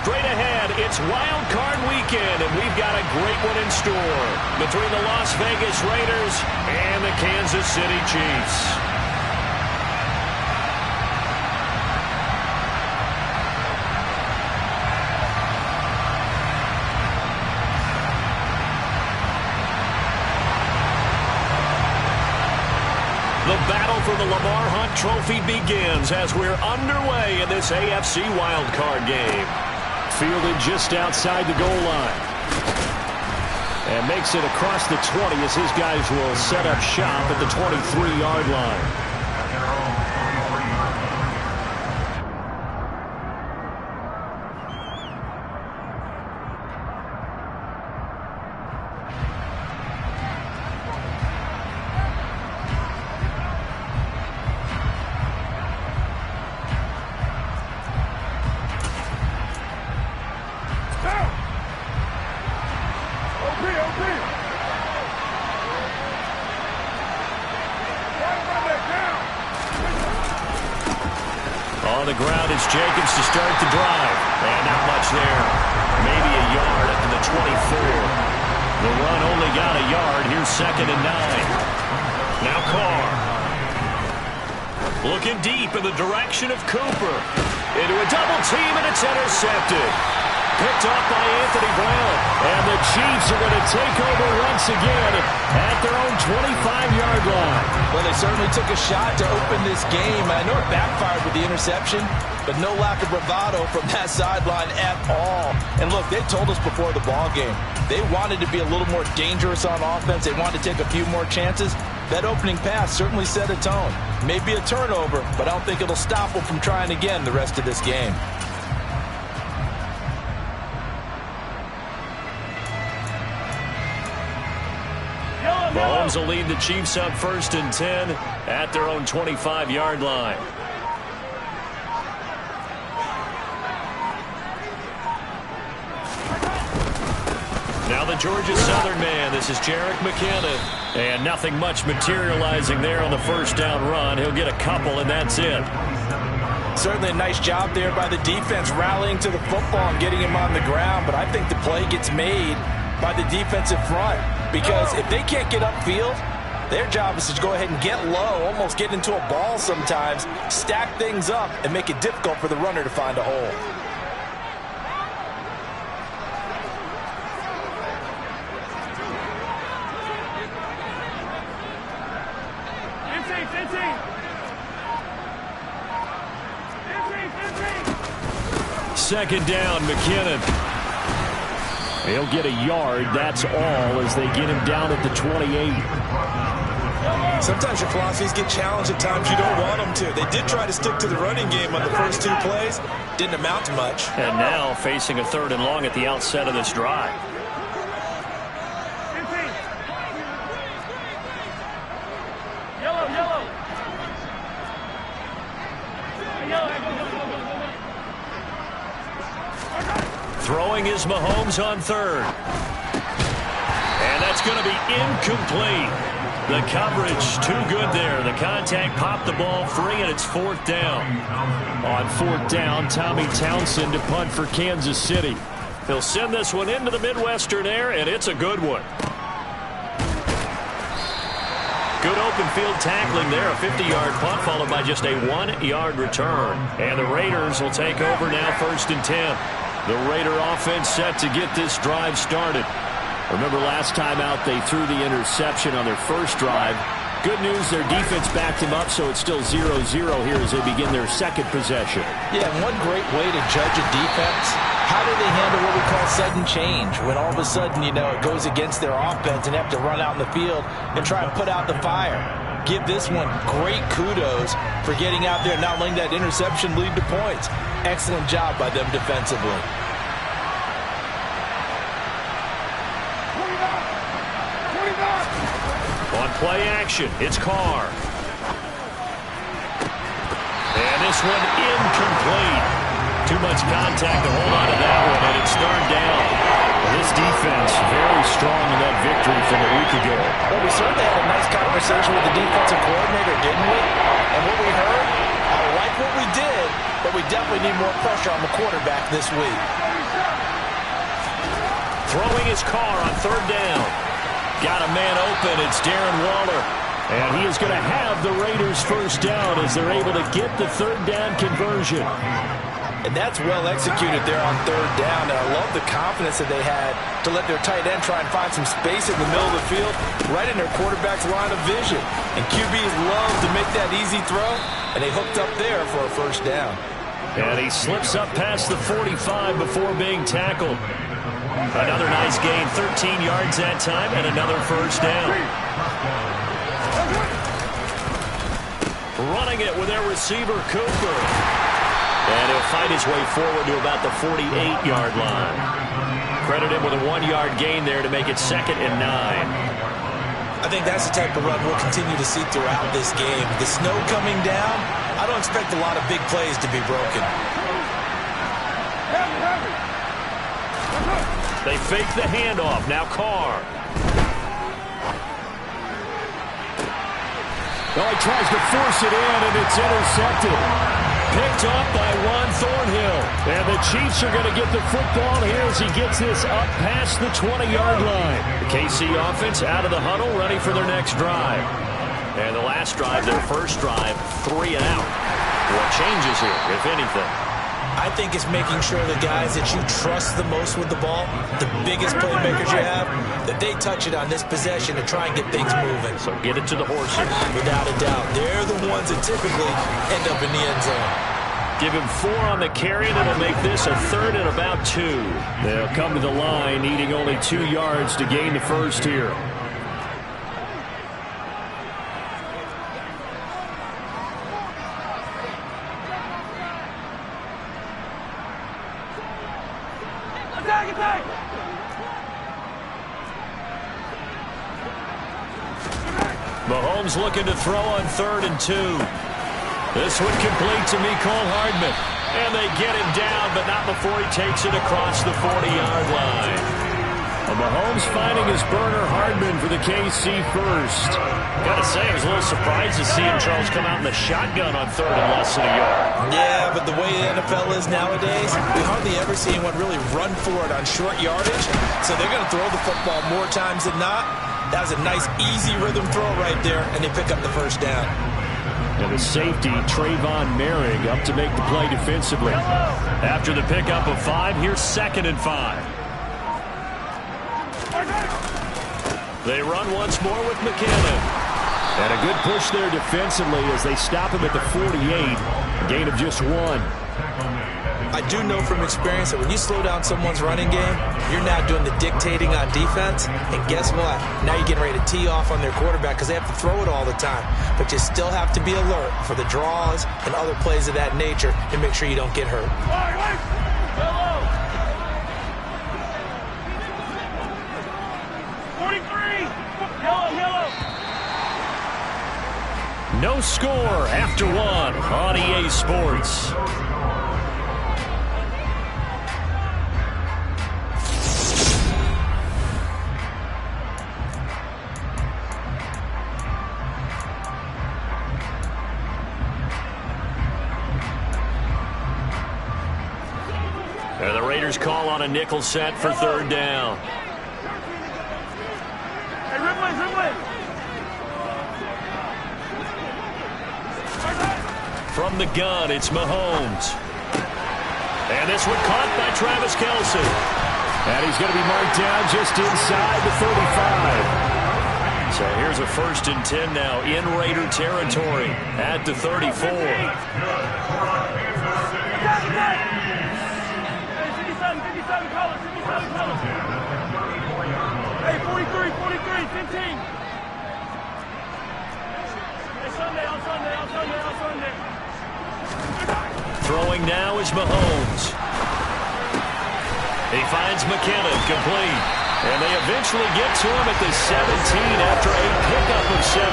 straight ahead. It's Wild Card Weekend, and we've got a great one in store between the Las Vegas Raiders and the Kansas City Chiefs. The battle for the Lamar Hunt Trophy begins as we're underway in this AFC wildcard game. Fielded just outside the goal line. And makes it across the 20 as his guys will set up shop at the 23-yard line. On the ground, it's Jacobs to start the drive. And not much there. Maybe a yard up to the 24. The run only got a yard. Here's 2nd and 9. Now Carr. Looking deep in the direction of Cooper. Into a double team, and it's intercepted. Picked off by Anthony Brown. And the Chiefs are going to take over once again at their own 25-yard line. Well, they certainly took a shot to open this game. I know it backfired with the interception, but no lack of bravado from that sideline at all. And look, they told us before the ball game, they wanted to be a little more dangerous on offense. They wanted to take a few more chances. That opening pass certainly set a tone. Maybe a turnover, but I don't think it'll stop them from trying again the rest of this game. Mahomes will lead the Chiefs up 1st and 10 at their own 25-yard line. Now the Georgia Southern man. This is Jerick McKinnon. And nothing much materializing there on the first down run. He'll get a couple, and that's it. Certainly a nice job there by the defense rallying to the football and getting him on the ground. But I think the play gets made by the defensive front. Because if they can't get upfield, their job is to go ahead and get low, almost get into a ball sometimes, stack things up, and make it difficult for the runner to find a hole. Second down, McKinnon. They'll get a yard, that's all, as they get him down at the 28. Sometimes your philosophies get challenged at times you don't want them to. They did try to stick to the running game on the first 2 plays. Didn't amount to much. And now facing a 3rd and long at the outset of this drive. Throwing is Mahomes on 3rd. And that's going to be incomplete. The coverage too good there. The contact popped the ball free, and it's 4th down. On 4th down, Tommy Townsend to punt for Kansas City. He'll send this one into the Midwestern air, and it's a good one. Good open field tackling there. A 50-yard punt followed by just a 1-yard return. And the Raiders will take over now 1st and 10. The Raider offense set to get this drive started. Remember last time out they threw the interception on their first drive. Good news, their defense backed them up, so it's still 0-0 here as they begin their 2nd possession. Yeah, and one great way to judge a defense, how do they handle what we call sudden change? When all of a sudden, you know, it goes against their offense and they have to run out in the field and try and put out the fire. Give this one great kudos for getting out there and not letting that interception lead to points. Excellent job by them defensively. On play action, it's Carr. And this one incomplete. Too much contact to hold on to that one, and it's 3rd down. This defense very strong in that victory from a week ago. Well, we certainly had a nice conversation with the defensive coordinator, didn't we? And what we heard, I like what we did, but we definitely need more pressure on the quarterback this week. Throwing his car on third down. Got a man open. It's Darren Waller. And he is going to have the Raiders first down as they're able to get the third down conversion. And that's well executed there on third down. And I love the confidence that they had to let their tight end try and find some space in the middle of the field, right in their quarterback's line of vision. And QBs love to make that easy throw, and they hooked up there for a first down. And he slips up past the 45 before being tackled. Another nice gain, 13 yards that time, and another first down. Running it with their receiver, Cooper. And he'll fight his way forward to about the 48-yard line. Credit him with a 1-yard gain there to make it 2nd and 9. I think that's the type of run we'll continue to see throughout this game. The snow coming down, I don't expect a lot of big plays to be broken. They fake the handoff. Now Carr. Oh, he tries to force it in, and it's intercepted. Picked up by Juan Thornhill. And the Chiefs are going to get the football here as he gets this up past the 20-yard line. The KC offense out of the huddle, ready for their next drive. And the last drive, their first drive, 3 and out. What changes here, if anything? I think it's making sure the guys that you trust the most with the ball, the biggest playmakers you have, that they touch it on this possession to try and get things moving. So get it to the horses. Without a doubt. They're the ones that typically end up in the end zone. Give him 4 on the carry, and it'll make this a 3rd and about 2. They'll come to the line, needing only 2 yards to gain the first here. Mahomes looking to throw on 3rd and 2. This one complete to Mecole Hardman. And they get him down, but not before he takes it across the 40-yard line. Well, Mahomes finding his burner, Hardman, for the KC first. Gotta say, I was a little surprised to see him, Charles, come out in the shotgun on 3rd and less than a yard. Yeah, but the way the NFL is nowadays, we hardly ever see anyone really run for it on short yardage. So they're going to throw the football more times than not. That was a nice, easy rhythm throw right there, and they pick up the first down. And the safety, Trayvon Merrick, up to make the play defensively. After the pickup of 5, here's 2nd and 5. They run once more with McKinnon. And a good push there defensively as they stop him at the 48. A gain of just 1. I do know from experience that when you slow down someone's running game, you're now doing the dictating on defense. And guess what? Now you're getting ready to tee off on their quarterback because they have to throw it all the time. But you still have to be alert for the draws and other plays of that nature and make sure you don't get hurt. No score after 1 on EA Sports. And the Raiders call on a nickel set for 3rd down. From the gun, it's Mahomes. And this one caught by Travis Kelce. And he's going to be marked down just inside the 35. So here's a 1st and 10 now in Raider territory at the 34. Hey, 43, 15. Hey, Sunday. Throwing now is Mahomes. He finds McKinnon, complete. And they eventually get to him at the 17 after a pickup of 17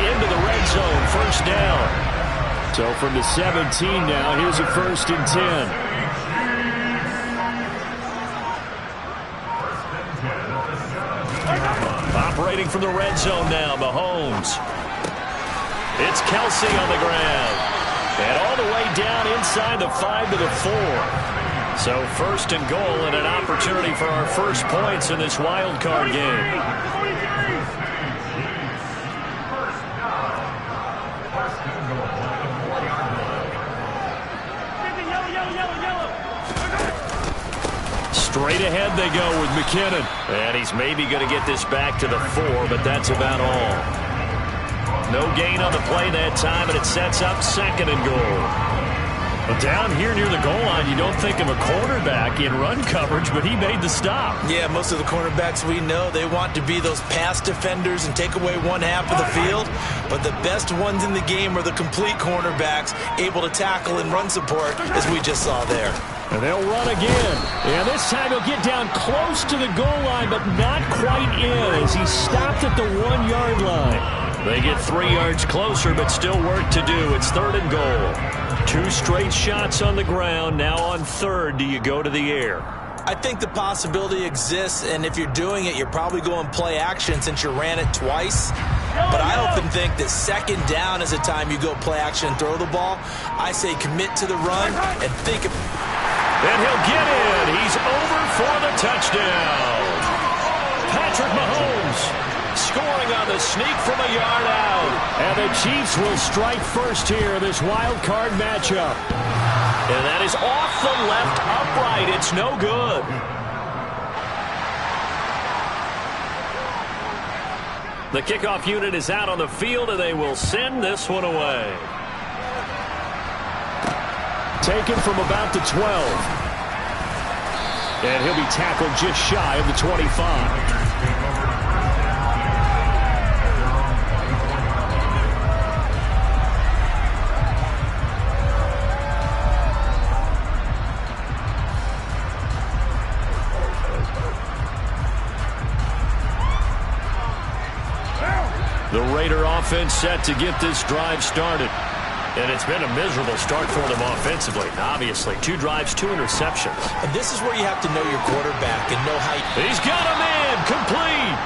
into the red zone, 1st down. So from the 17 now, here's a 1st and 10. Operating from the red zone now, Mahomes. It's Kelce on the ground. And all the way down inside the 5 to the 4. So first and goal and an opportunity for our first points in this wild card game. Straight ahead they go with McKinnon. And he's maybe going to get this back to the 4, but that's about all. No gain on the play that time, and it sets up second and goal. Well, down here near the goal line, you don't think of a cornerback in run coverage, but he made the stop. Yeah, most of the cornerbacks we know, they want to be those pass defenders and take away one half of the field. But the best ones in the game are the complete cornerbacks, able to tackle and run support, as we just saw there. And they'll run again. And this time he'll get down close to the goal line, but not quite in as he stopped at the 1-yard line. They get 3 yards closer, but still work to do. It's third and goal. 2 straight shots on the ground. Now on third, do you go to the air? I think the possibility exists, and if you're doing it, you're probably going play action since you ran it twice. But I often think that second down is a time you go play action and throw the ball. I say commit to the run and think of... And he'll get in. He's over for the touchdown. Patrick Mahomes scoring on the sneak from a yard out. And the Chiefs will strike first here, this wild card matchup. And that is off the left upright. It's no good. The kickoff unit is out on the field, and they will send this one away. Taken from about the 12. And he'll be tackled just shy of the 25. The Raider offense set to get this drive started. And it's been a miserable start for them offensively. Obviously, 2 drives, 2 interceptions. And this is where you have to know your quarterback and know how... He's got him in, complete.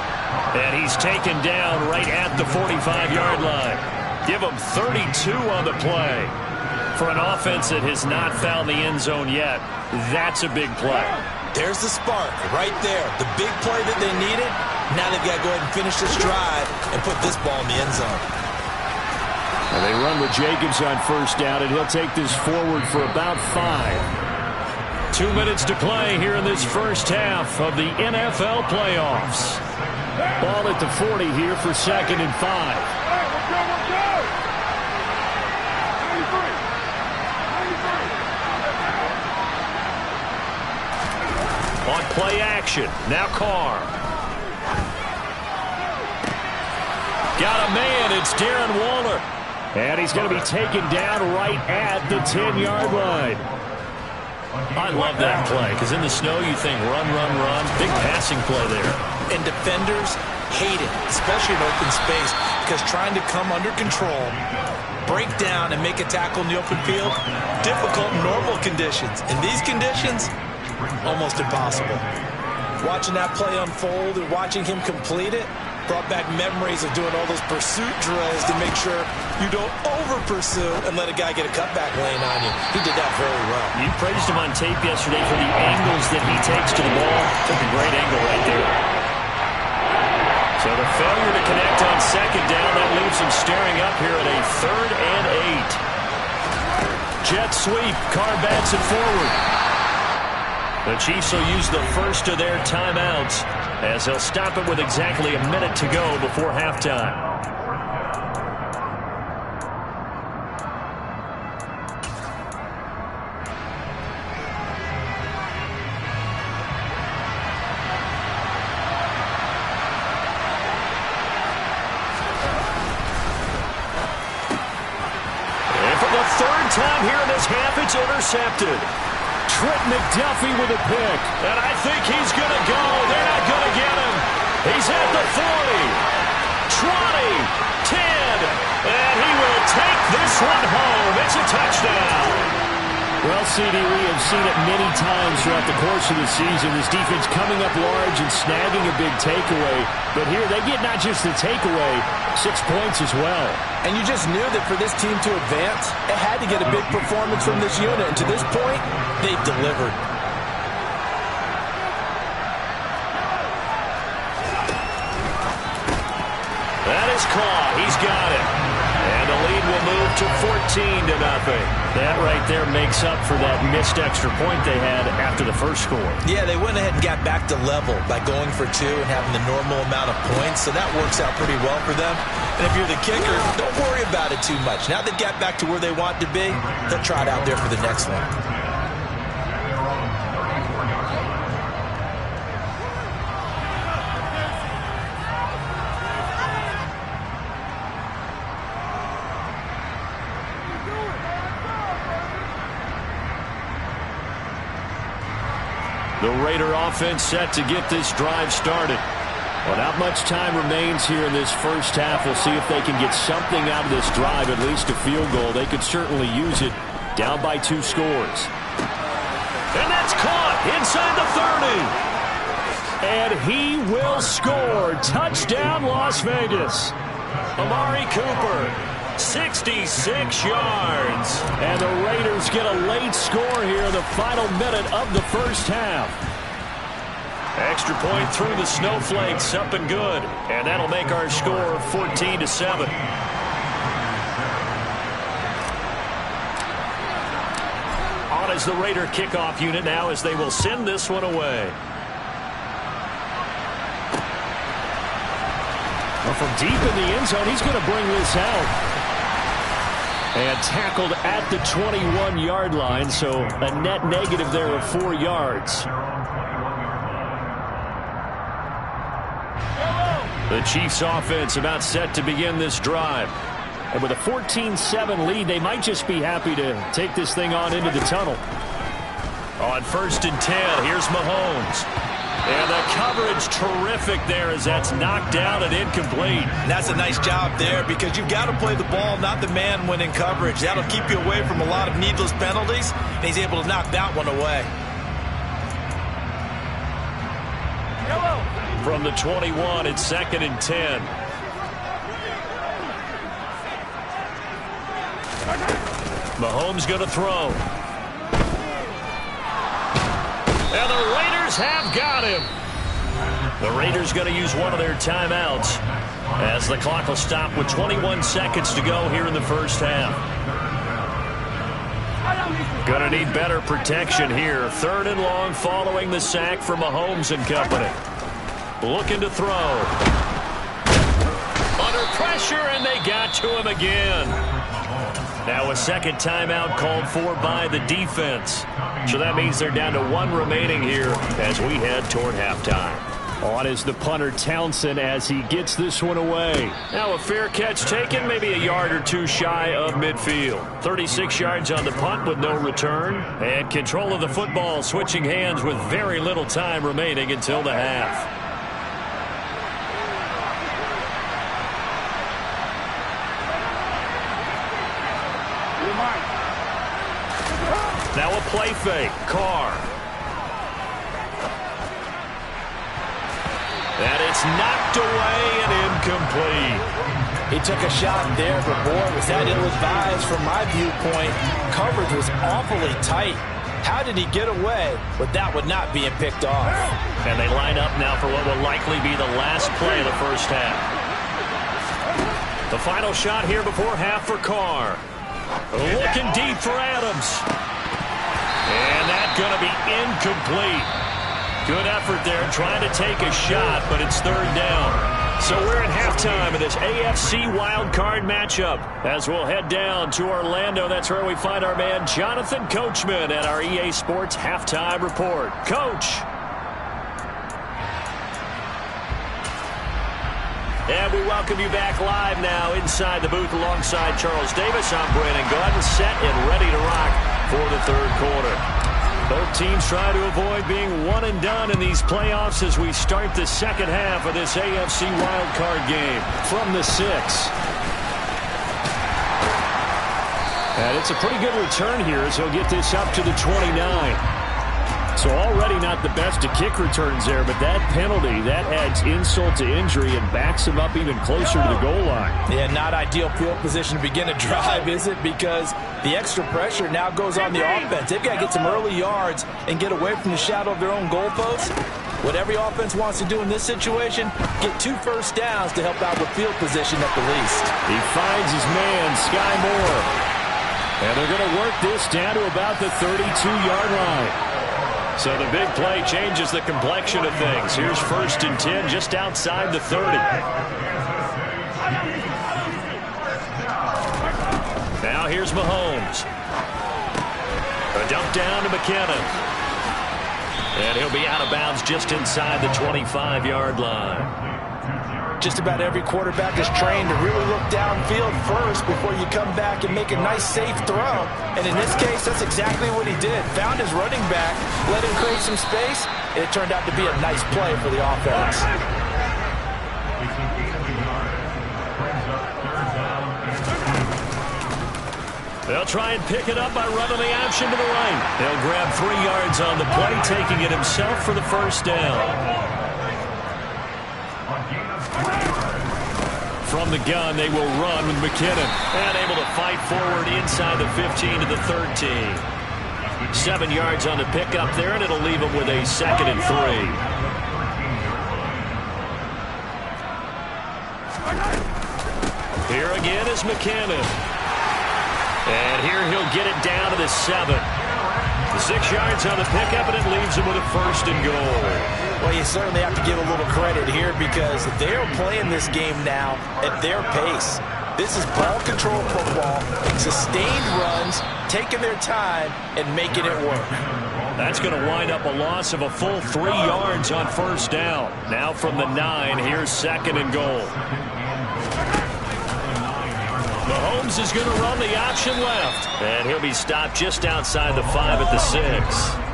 And he's taken down right at the 45-yard line. Give him 32 on the play. For an offense that has not found the end zone yet, that's a big play. There's the spark right there. The big play that they needed. Now they've got to go ahead and finish this drive and put this ball in the end zone. And they run with Jacobs on first down, and he'll take this forward for about 5. 2 minutes to play here in this first half of the NFL playoffs. Ball at the 40 here for second and 5. On play action, now Carr. Got a man, it's Darren Waller. And he's going to be taken down right at the 10-yard line. I love that play, because in the snow you think run, run, run. Big passing play there. And defenders hate it, especially in open space, because trying to come under control, break down, and make a tackle in the open field, difficult in normal conditions. In these conditions, almost impossible. Watching that play unfold and watching him complete it brought back memories of doing all those pursuit drills to make sure you don't over-pursue and let a guy get a cutback lane on you. He did that very well. You praised him on tape yesterday for the angles that he takes to the ball. Took a great angle right there. So the failure to connect on second down, that leaves him staring up here at a 3rd and 8. Jet sweep. Carr bats it forward. The Chiefs will use the first of their timeouts as they'll stop it with exactly a minute to go before halftime. And for the 3rd time here in this half, it's intercepted. Trent McDuffie with a pick. And I think he's going to go. They're not going to get him. He's at the 40, 20, 10, and he will take this one home. It's a touchdown. Well, CD, we have seen it many times throughout the course of the season. This defense coming up large and snagging a big takeaway. But here they get not just the takeaway, 6 points as well. And you just knew that for this team to advance, it had to get a big performance from this unit. And to this point, they've delivered. is caught. He's got it. And the lead will move to 14-0. That right there makes up for that missed extra point they had after the first score. Yeah, they went ahead and got back to level by going for 2 and having the normal amount of points, so that works out pretty well for them. And if you're the kicker, don't worry about it too much. Now they've got back to where they want to be, they'll try it out there for the next one. The Raider offense set to get this drive started. Well, not much time remains here in this first half. We'll see if they can get something out of this drive, at least a field goal. They could certainly use it. Down by 2 scores. And that's caught inside the 30. And he will score. Touchdown, Las Vegas. Amari Cooper, 66 yards. And the Raiders get a late score here in the final minute of the first half. Extra point through the snowflakes, up and good. And that'll make our score 14-7. On is the Raider kickoff unit now as they will send this one away. Well, from deep in the end zone, he's going to bring this out. And tackled at the 21-yard line, so a net negative there of 4 yards. The Chiefs offense about set to begin this drive. And with a 14-7 lead, they might just be happy to take this thing on into the tunnel. On 1st and 10, here's Mahomes. And the coverage terrific there as that's knocked down and incomplete. And that's a nice job there because you've got to play the ball, not the man when in coverage. That'll keep you away from a lot of needless penalties, and he's able to knock that one away. From the 21, it's 2nd and 10. Mahomes going to throw. And the Raiders have got him. The Raiders going to use one of their timeouts as the clock will stop with 21 seconds to go here in the first half. Going to need better protection here. 3rd and long following the sack from Mahomes and company. Looking to throw. Under pressure, and they got to him again. Now a second timeout called for by the defense. So that means they're down to 1 remaining here as we head toward halftime. On is the punter Townsend as he gets this one away. Now a fair catch taken, maybe a yard or 2 shy of midfield. 36 yards on the punt with no return. And control of the football switching hands with very little time remaining until the half. Now a play fake. Carr. And it's knocked away and incomplete. He took a shot there, but boy, was that ill-advised from my viewpoint. Coverage was awfully tight. How did he get away with that one not being picked off? And they line up now for what will likely be the last play of the first half. The final shot here before half for Carr. Looking deep for Adams. And that's going to be incomplete. Good effort there trying to take a shot, but it's 3rd down. So we're at halftime of this AFC wildcard matchup. As we'll head down to Orlando, that's where we find our man Jonathan Coachman at our EA Sports Halftime Report. Coach. And we welcome you back live now inside the booth alongside Charles Davis. I'm Brandon Gaudin, set and ready to rock for the 3rd quarter. Both teams try to avoid being one and done in these playoffs as we start the second half of this AFC wildcard game. From the 6. And it's a pretty good return here as he'll get this up to the 29. So already not the best of kick returns there, but that penalty, that adds insult to injury and backs him up even closer to the goal line. Yeah, not ideal field position to begin a drive, is it? Because the extra pressure now goes on the offense. They've got to get some early yards and get away from the shadow of their own goalpost. What every offense wants to do in this situation, get 2 first downs to help out with field position at the least. He finds his man, Sky Moore. And they're going to work this down to about the 32-yard line. So the big play changes the complexion of things. Here's 1st and 10 just outside the 30. Now here's Mahomes. A dump down to McKinnon. And he'll be out of bounds just inside the 25-yard line. Just about every quarterback is trained to really look downfield first before you come back and make a nice, safe throw. And in this case, that's exactly what he did. Found his running back, let him create some space, and it turned out to be a nice play for the offense. They'll try and pick it up by running the option to the right. They'll grab 3 yards on the play, taking it himself for the first down. From the gun, they will run with McKinnon. And able to fight forward inside the 15 to the 13. 7 yards on the pickup there, and it'll leave them with a 2nd and 3. Here again is McKinnon. And here he'll get it down to the 7. The 6 yards on the pickup, and it leaves him with a 1st and goal. Well, you certainly have to give a little credit here because they're playing this game now at their pace. This is ball control football, sustained runs, taking their time, and making it work. That's going to wind up a loss of a full 3 yards on 1st down. Now from the 9, here's 2nd and goal. Mahomes is going to run the option left. And he'll be stopped just outside the 5 at the 6.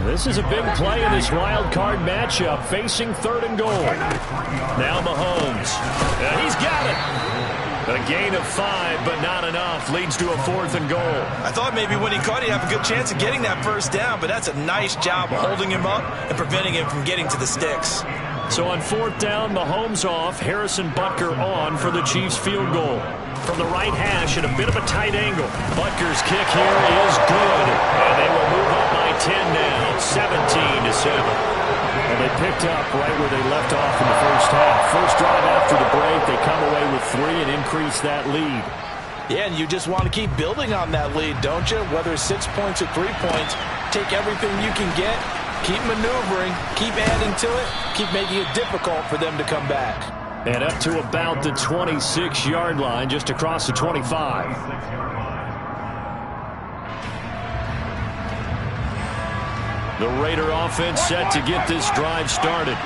This is a big play in this wild card matchup, facing 3rd and goal. Now Mahomes. He's got it. A gain of 5, but not enough. Leads to a 4th and goal. I thought maybe when he caught it, he'd have a good chance of getting that 1st down, but that's a nice job of holding him up and preventing him from getting to the sticks. So on 4th down, Mahomes off, Harrison Butker on for the Chiefs field goal. From the right hash at a bit of a tight angle. Butker's kick here is good. And they will move up by 10 now, 17-7. And they picked up right where they left off in the first half. First drive after the break, they come away with 3 and increase that lead. Yeah, and you just want to keep building on that lead, don't you? Whether it's 6 points or 3 points, take everything you can get, keep maneuvering, keep adding to it, keep making it difficult for them to come back. And up to about the 26-yard line, just across the 25. The Raider offense set to get this drive started.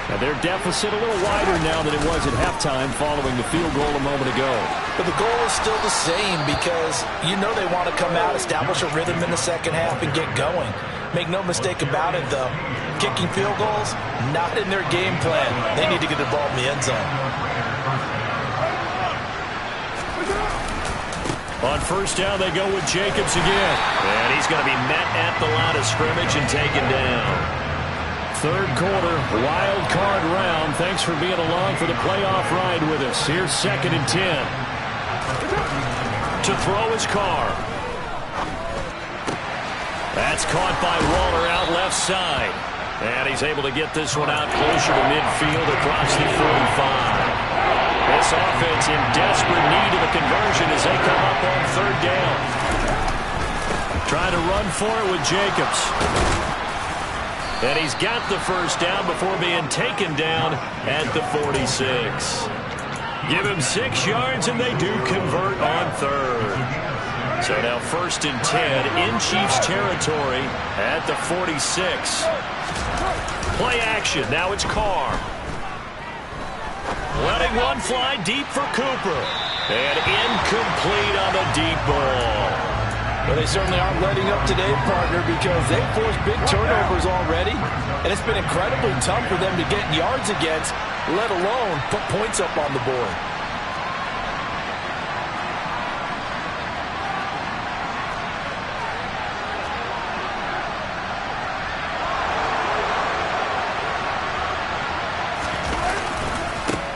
And their deficit a little wider now than it was at halftime following the field goal a moment ago. But the goal is still the same because you know they want to come out, establish a rhythm in the second half, and get going. Make no mistake about it, though. Kicking field goals, not in their game plan. They need to get the ball in the end zone. On 1st down, they go with Jacobs again. And he's going to be met at the line of scrimmage and taken down. 3rd quarter, wild card round. Thanks for being along for the playoff ride with us. Here's 2nd and 10. To throw his car. That's caught by Waller out left side. And he's able to get this one out closer to midfield across the 45. This offense in desperate need of a conversion as they come up on 3rd down. Trying to run for it with Jacobs. And he's got the 1st down before being taken down at the 46. Give him 6 yards, and they do convert on 3rd. So now 1st and 10 in Chiefs territory at the 46. Play action. Now it's Carr. Letting one fly deep for Cooper. And incomplete on the deep ball. Well, they certainly aren't letting up today, partner, because they've forced big turnovers already. And it's been incredibly tough for them to get yards against, let alone put points up on the board.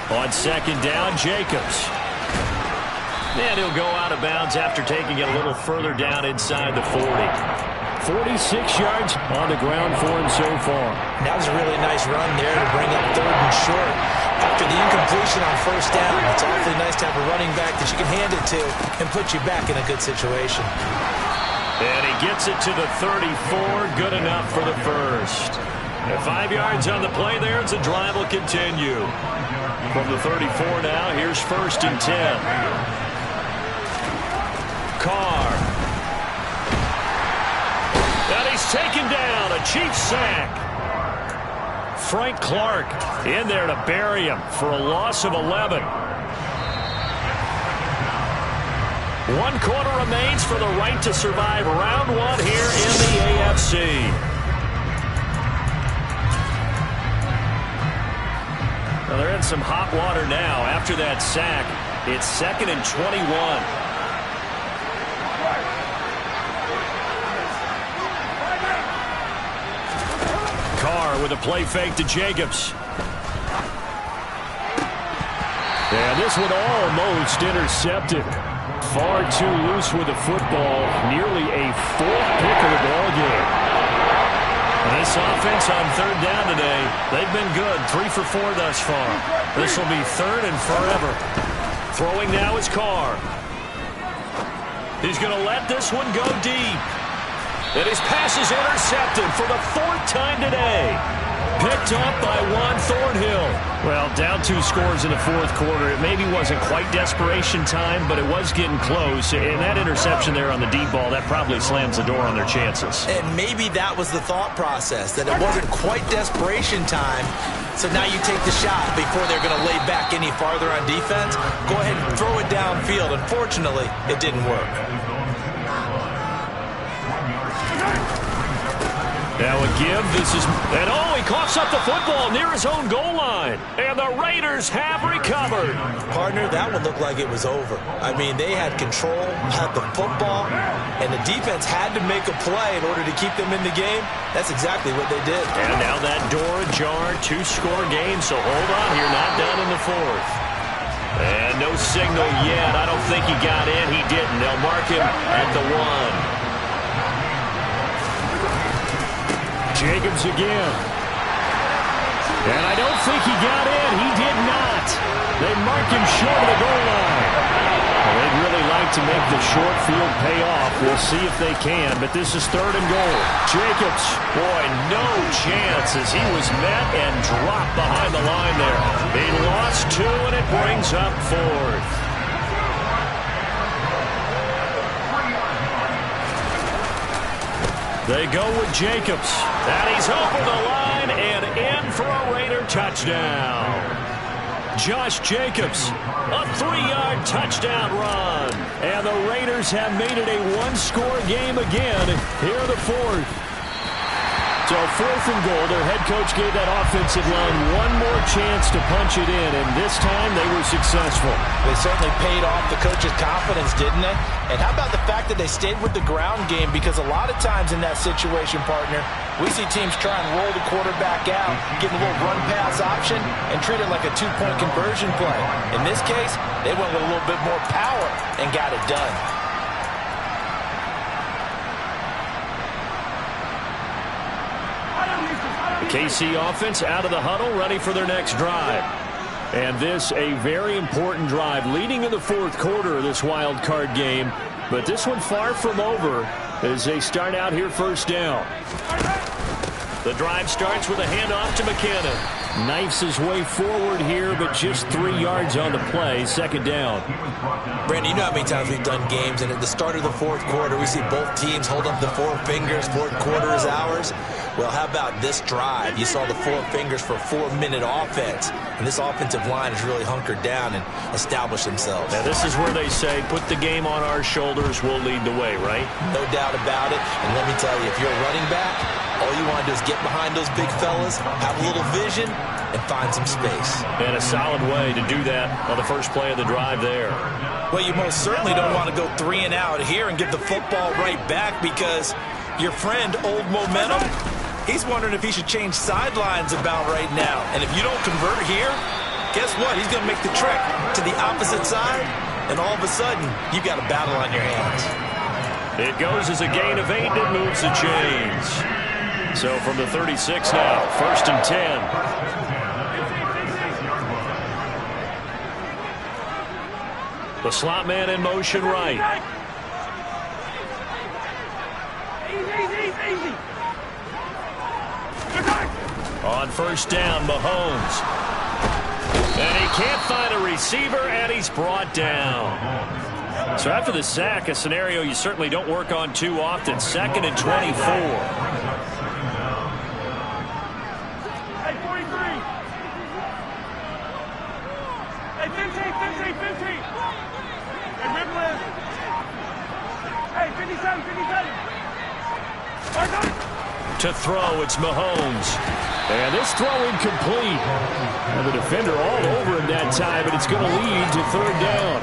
On 2nd down, Jacobs. And he'll go out of bounds after taking it a little further down inside the 40. 46 yards on the ground for him so far. That was a really nice run there to bring up 3rd and short. After the incompletion on 1st down, it's awfully nice to have a running back that you can hand it to and put you back in a good situation. And he gets it to the 34. Good enough for the first. And 5 yards on the play there as the drive will continue. From the 34 now, here's 1st and 10. Carr. And he's taken down. A Chiefs sack. Frank Clark in there to bury him for a loss of 11. 1 quarter remains for the right to survive round 1 here in the AFC. Well, they're in some hot water now. After that sack, it's 2nd and 21. Carr with a play fake to Jacobs. And this one almost intercepted. Far too loose with the football. Nearly a 4th pick of the ball game. And this offense on 3rd down today, they've been good. 3 for 4 thus far. This will be 3rd and forever. Throwing now is Carr. He's going to let this one go deep. And his pass is intercepted for the 4th time today. Picked up by Juan Thornhill. Well, down 2 scores in the 4th quarter. It maybe wasn't quite desperation time, but it was getting close. And that interception there on the deep ball, that probably slams the door on their chances. And maybe that was the thought process, that it wasn't quite desperation time. So now you take the shot before they're going to lay back any farther on defense. Go ahead and throw it downfield. Unfortunately, it didn't work. Now a give. This is... And oh, he coughs up the football near his own goal line. And the Raiders have recovered. Partner, that one looked like it was over. I mean, they had control, had the football, and the defense had to make a play in order to keep them in the game. That's exactly what they did. And now that door ajar, 2-score game, so hold on here, not done in the 4th. And no signal yet. I don't think he got in. He didn't. They'll mark him at the 1. Jacobs again. And I don't think he got in. He did not. They mark him short of the goal line. Well, they'd really like to make the short field pay off. We'll see if they can, but this is 3rd and goal. Jacobs. Boy, no chance as he was met and dropped behind the line there. He lost 2, and it brings up 4th. They go with Jacobs. And he's over the line and in for a Raider touchdown. Josh Jacobs, a 3-yard touchdown run. And the Raiders have made it a 1-score game again here in the 4th. So 4th and goal, their head coach gave that offensive line one more chance to punch it in, and this time they were successful. They certainly paid off the coach's confidence, didn't they? And how about the fact that they stayed with the ground game? Because a lot of times in that situation, partner, we see teams try and roll the quarterback out, give him a little run-pass option, and treat it like a 2-point conversion play. In this case, they went with a little bit more power and got it done. KC offense out of the huddle, ready for their next drive. And this a very important drive leading in the 4th quarter of this wild card game. But this one far from over as they start out here 1st down. The drive starts with a handoff to McKinnon. Knifes his way forward here, but just 3 yards on the play. 2nd down. Brandon, you know how many times we've done games, and at the start of the 4th quarter, we see both teams hold up the 4 fingers. 4th quarter is ours. Well, how about this drive? You saw the 4 fingers for a 4-minute offense, and this offensive line has really hunkered down and established themselves. Now, this is where they say, put the game on our shoulders, we'll lead the way, right? No doubt about it. And let me tell you, if you're a running back, all you want to do is get behind those big fellas, have a little vision, and find some space. And a solid way to do that on the first play of the drive there. Well, you most certainly don't want to go 3 and out here and give the football right back, because your friend, Old Momentum, he's wondering if he should change sidelines about right now. And if you don't convert here, guess what? He's going to make the trek to the opposite side, and all of a sudden, you've got a battle on your hands. It goes as a gain of 8, and it moves the chains. So from the 36 now, 1st and 10. The slot man in motion right. On 1st down, Mahomes. And he can't find a receiver, and he's brought down. So after the sack, a scenario you certainly don't work on too often. 2nd and 24. Hey, 43. Hey, 15. Hey, rip left. Hey, 57. To throw, it's Mahomes. And this throw incomplete. And the defender all over him that time, but it's going to lead to 3rd down.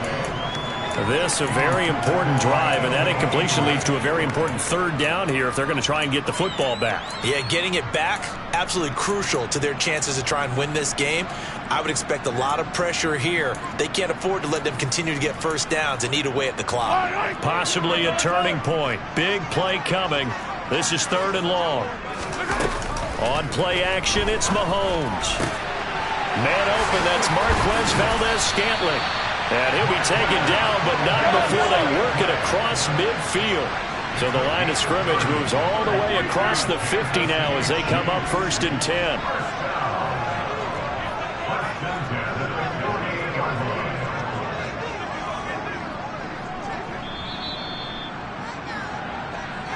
This a very important drive, and that incompletion leads to a very important 3rd down here if they're going to try and get the football back. Yeah, getting it back, absolutely crucial to their chances to try and win this game. I would expect a lot of pressure here. They can't afford to let them continue to get 1st downs and eat away at the clock. Possibly a turning point. Big play coming. This is 3rd and long. On play action, it's Mahomes. Man open, that's Marquez Valdez-Scantling. And he'll be taken down, but not before they work it across midfield. So the line of scrimmage moves all the way across the 50 now as they come up 1st and 10.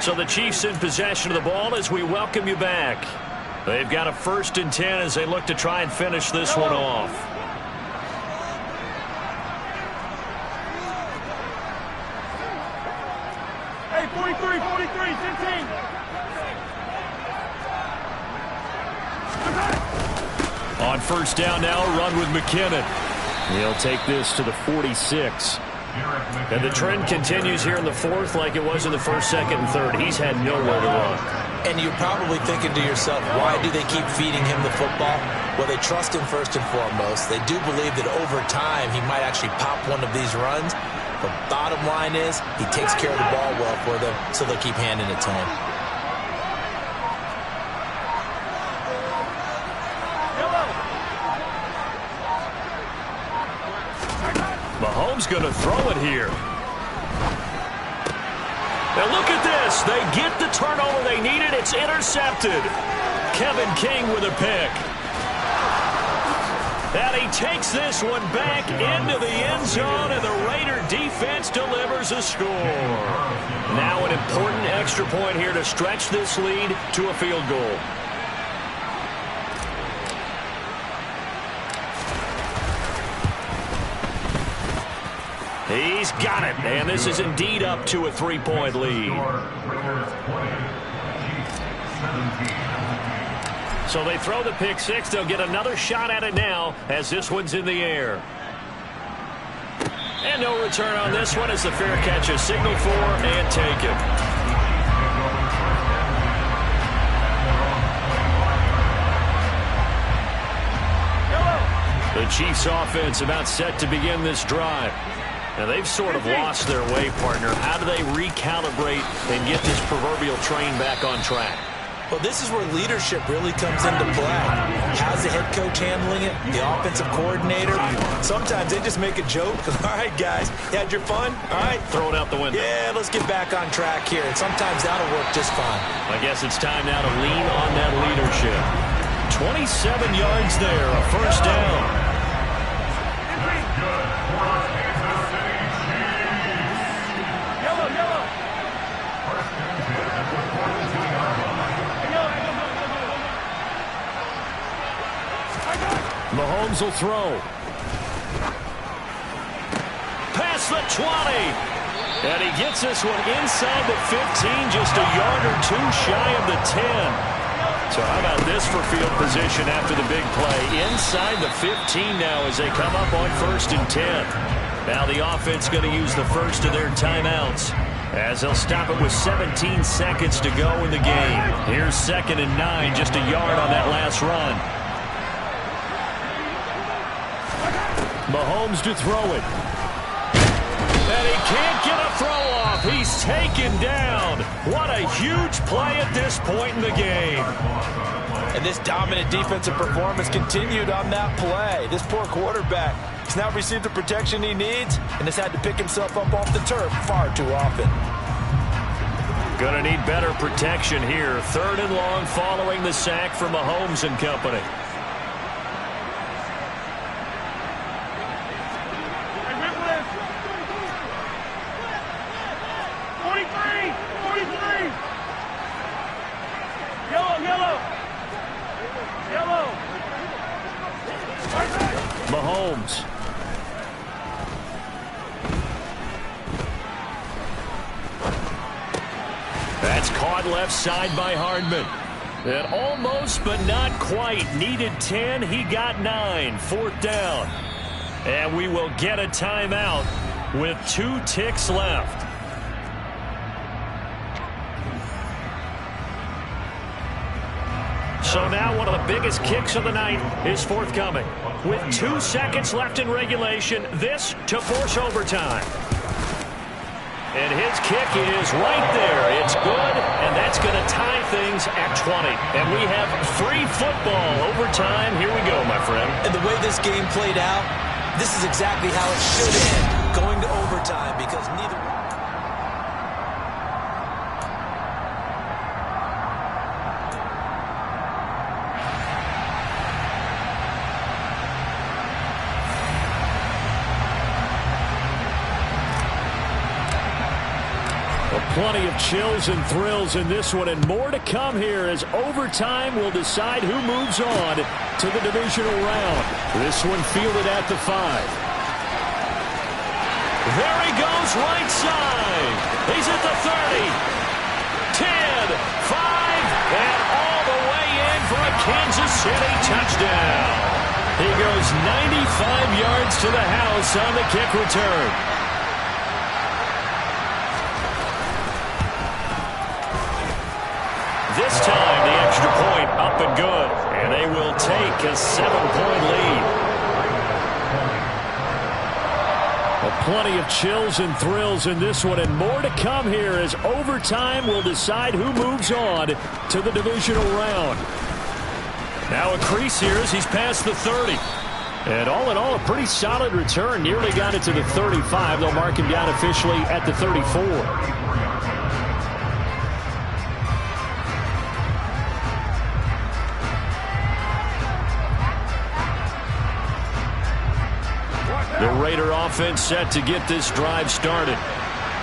So the Chiefs in possession of the ball as we welcome you back. They've got a 1st and 10 as they look to try and finish this one off. Hey, 43, 15. On 1st down now, a run with McKinnon. He'll take this to the 46. And the trend continues here in the 4th like it was in the 1st, 2nd, and 3rd. He's had nowhere to run. And you're probably thinking to yourself, why do they keep feeding him the football? Well, they trust him first and foremost. They do believe that over time he might actually pop one of these runs. But bottom line is he takes care of the ball well for them, so they'll keep handing it to him. Mahomes going to throw it here. Now look at this. They get the turnover they needed. It's intercepted. Kevin King with a pick. And he takes this one back into the end zone, and the Raider defense delivers a score. Now an important extra point here to stretch this lead to a field goal. He's got it, and this is indeed up to a 3-point lead. So they throw the pick six. They'll get another shot at it now as this one's in the air. And no return on this one as the fair catch is signaled for and taken. The Chiefs offense about set to begin this drive. Now, they've sort of lost their way, partner. How do they recalibrate and get this proverbial train back on track? Well, this is where leadership really comes into play. How's the head coach handling it? The offensive coordinator? Sometimes they just make a joke. All right, guys, you had your fun? All right. Throw it out the window. Yeah, let's get back on track here. And sometimes that'll work just fine. I guess it's time now to lean on that leadership. 27 yards there, a first down. Mahomes will throw. Past the 20. And he gets this one inside the 15, just a yard or two shy of the 10. So how about this for field position after the big play? Inside the 15 now as they come up on 1st and 10. Now the offense going to use the first of their timeouts as they'll stop it with 17 seconds to go in the game. Here's 2nd and 9, just a yard on that last run. Mahomes to throw it. And he can't get a throw off. He's taken down. What a huge play at this point in the game. And this dominant defensive performance continued on that play. This poor quarterback has now received the protection he needs and has had to pick himself up off the turf far too often. Going to need better protection here. 3rd and long following the sack from Mahomes and company. Mahomes. That's caught left side by Hardman. And almost but not quite. Needed 10. He got 9. 4th down. And we will get a timeout with 2 ticks left. So now one of the biggest kicks of the night is forthcoming. With 2 seconds left in regulation, this to force overtime. And his kick is right there. It's good, and that's going to tie things at 20. And we have free football overtime. Here we go, my friend. And the way this game played out, this is exactly how it should end, going to overtime, because neither... Plenty of chills and thrills in this one, and more to come here as overtime will decide who moves on to the divisional round. This one fielded at the 5. There he goes, right side. He's at the 30, 10, 5, and all the way in for a Kansas City touchdown. He goes 95 yards to the house on the kick return. This time, the extra point up and good. And they will take a 7-point lead. Well, plenty of chills and thrills in this one, and more to come here as overtime will decide who moves on to the divisional round. Now a crease here as he's past the 30. And all in all, a pretty solid return. Nearly got it to the 35. They'll mark him down officially at the 34. The Raider offense set to get this drive started.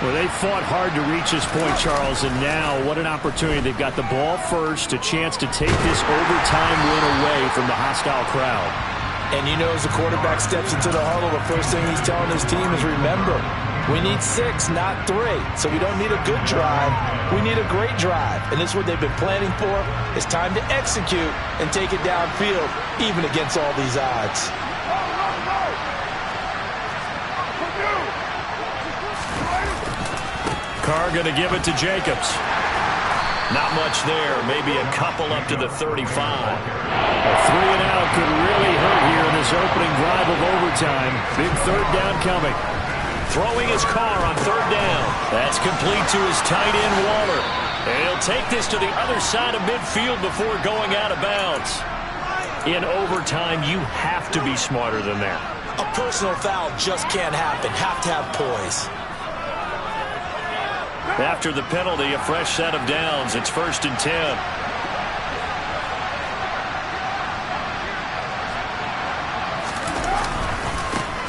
Well, they fought hard to reach this point, Charles, and now what an opportunity. They've got the ball first, a chance to take this overtime win away from the hostile crowd. And you know, as the quarterback steps into the huddle, the first thing he's telling his team is, remember, we need 6, not 3. So we don't need a good drive. We need a great drive. And this is what they've been planning for. It's time to execute and take it downfield, even against all these odds. Carr going to give it to Jacobs. Not much there. Maybe a couple up to the 35. A 3-and-out could really hurt here in this opening drive of overtime. Big 3rd down coming. Throwing his Carr on 3rd down. That's complete to his tight end, Waller. And he'll take this to the other side of midfield before going out of bounds. In overtime, you have to be smarter than that. A personal foul just can't happen. Have to have poise. After the penalty, a fresh set of downs. It's 1st and 10.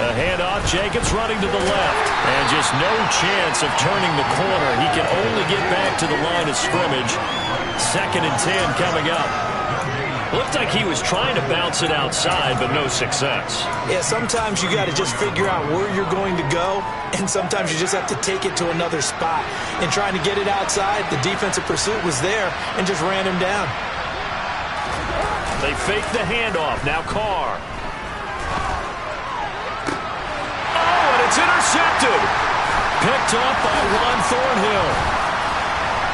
A handoff. Jacobs running to the left. And just no chance of turning the corner. He can only get back to the line of scrimmage. 2nd and 10 coming up. Looked like he was trying to bounce it outside, but no success. Yeah, sometimes you got to just figure out where you're going to go, and sometimes you just have to take it to another spot. In trying to get it outside, the defensive pursuit was there and just ran him down. They fake the handoff. Now Carr. Oh, and it's intercepted. Picked up by Juan Thornhill.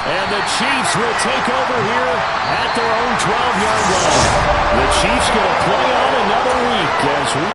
And the Chiefs will take over here at their own 12-yard line. The Chiefs going to play on another week as we